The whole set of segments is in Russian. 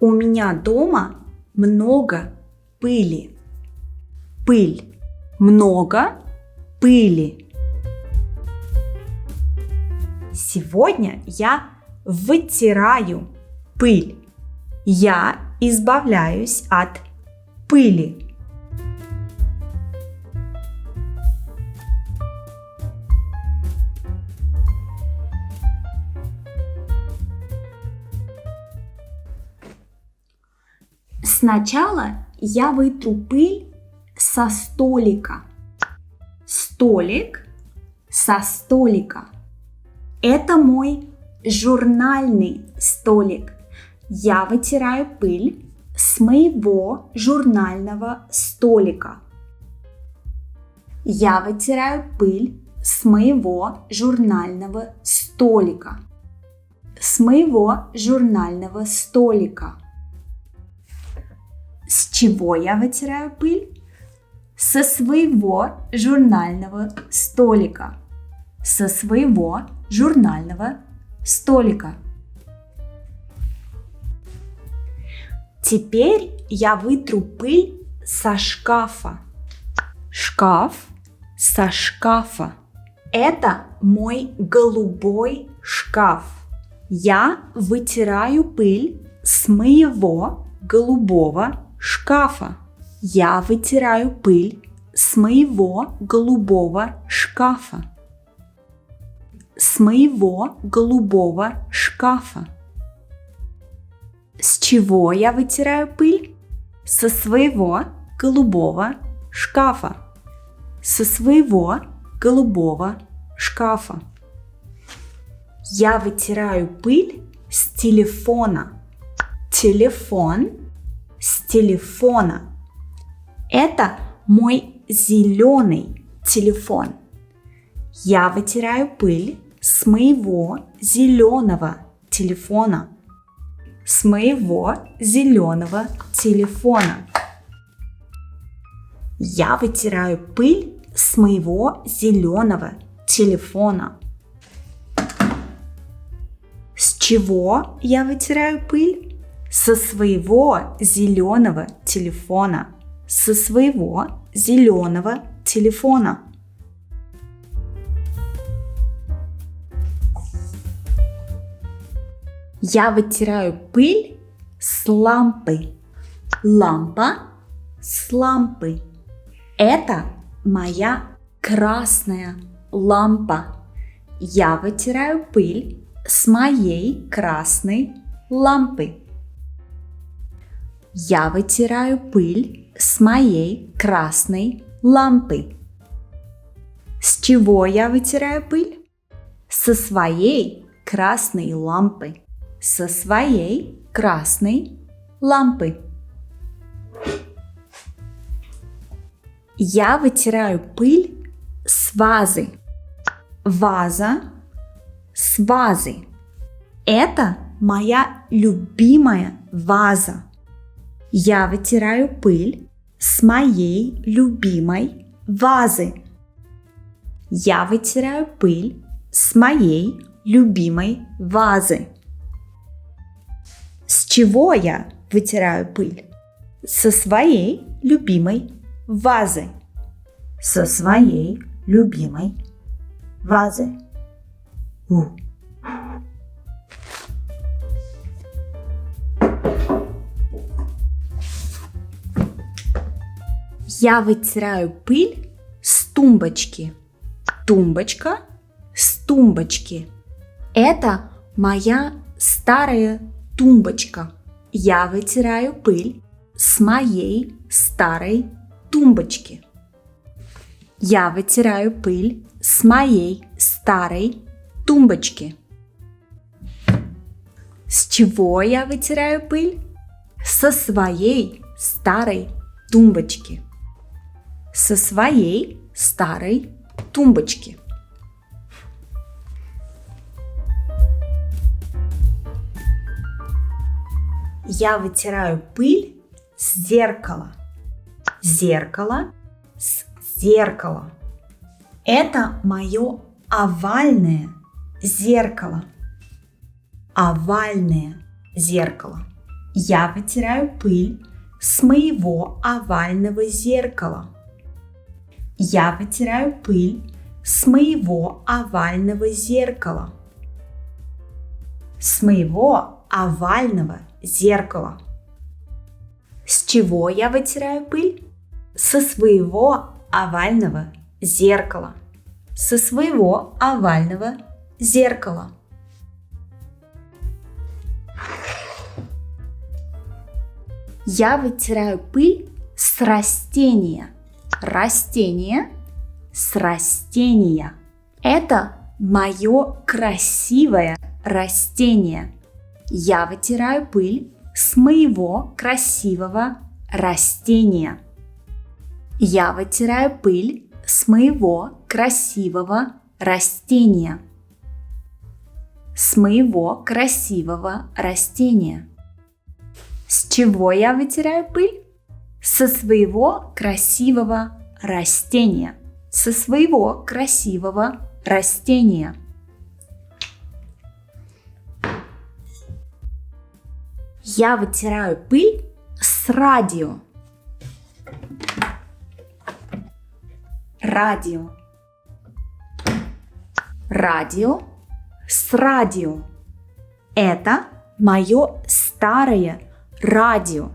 У меня дома много пыли. Пыль. Много пыли. Сегодня я вытираю пыль. Я избавляюсь от пыли. Сначала я вытру пыль со столика. Столик со столика. Это мой журнальный столик. Я вытираю пыль с моего журнального столика. Я вытираю пыль с моего журнального столика. С моего журнального столика. С чего я вытираю пыль? Со своего журнального столика. Со своего журнального столика. Теперь я вытру пыль со шкафа. Шкаф со шкафа. Это мой голубой шкаф. Я вытираю пыль с моего голубого шкафа. Я вытираю пыль с моего голубого шкафа. С моего голубого шкафа. С чего я вытираю пыль? Со своего голубого шкафа. Со своего голубого шкафа. Я вытираю пыль с телефона. Телефон с телефона. Это мой зеленый телефон. Я вытираю пыль с моего зеленого телефона. С моего зеленого телефона. Я вытираю пыль с моего зеленого телефона. С чего я вытираю пыль? Со своего зеленого телефона. Со своего зеленого телефона. Я вытираю пыль с лампы. Лампа с лампы. Это моя красная лампа. Я вытираю пыль с моей красной лампы. Я вытираю пыль с моей красной лампы. С чего я вытираю пыль? Со своей красной лампы. Со своей красной лампы. Я вытираю пыль с вазы. Ваза с вазы. Это моя любимая ваза. Я вытираю пыль с моей любимой вазы. Я вытираю пыль с моей любимой вазы. С чего я вытираю пыль? Со своей любимой вазы. Со своей любимой вазы. Я вытираю пыль с тумбочки. Тумбочка с тумбочки. Это моя старая тумбочка. Я вытираю пыль с моей старой тумбочки. Я вытираю пыль с моей старой тумбочки. С чего я вытираю пыль? Со своей старой тумбочки. Со своей старой тумбочки. Я вытираю пыль с зеркала. Зеркало с зеркала. Это мое овальное зеркало. Овальное зеркало. Я вытираю пыль с моего овального зеркала. Я вытираю пыль с моего овального зеркала. С моего овального зеркала. С чего я вытираю пыль? Со своего овального зеркала. Со своего овального зеркала. Я вытираю пыль с растения. Растение с растения. Это мое красивое растение. Я вытираю пыль с моего красивого растения. Я вытираю пыль с моего красивого растения. С моего красивого растения. С чего я вытираю пыль? Со своего красивого растения. Со своего красивого растения. Я вытираю пыль с радио. Радио. Радио с радио. Это мое старое радио.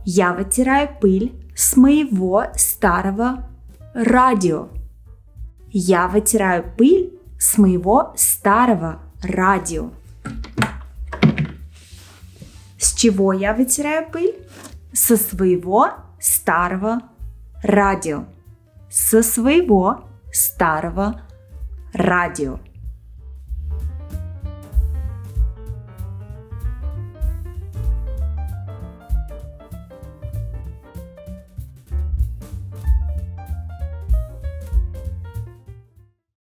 Я вытираю пыль с моего старого радио. Я вытираю пыль с моего старого радио. С чего я вытираю пыль? Со своего старого радио. Со своего старого радио.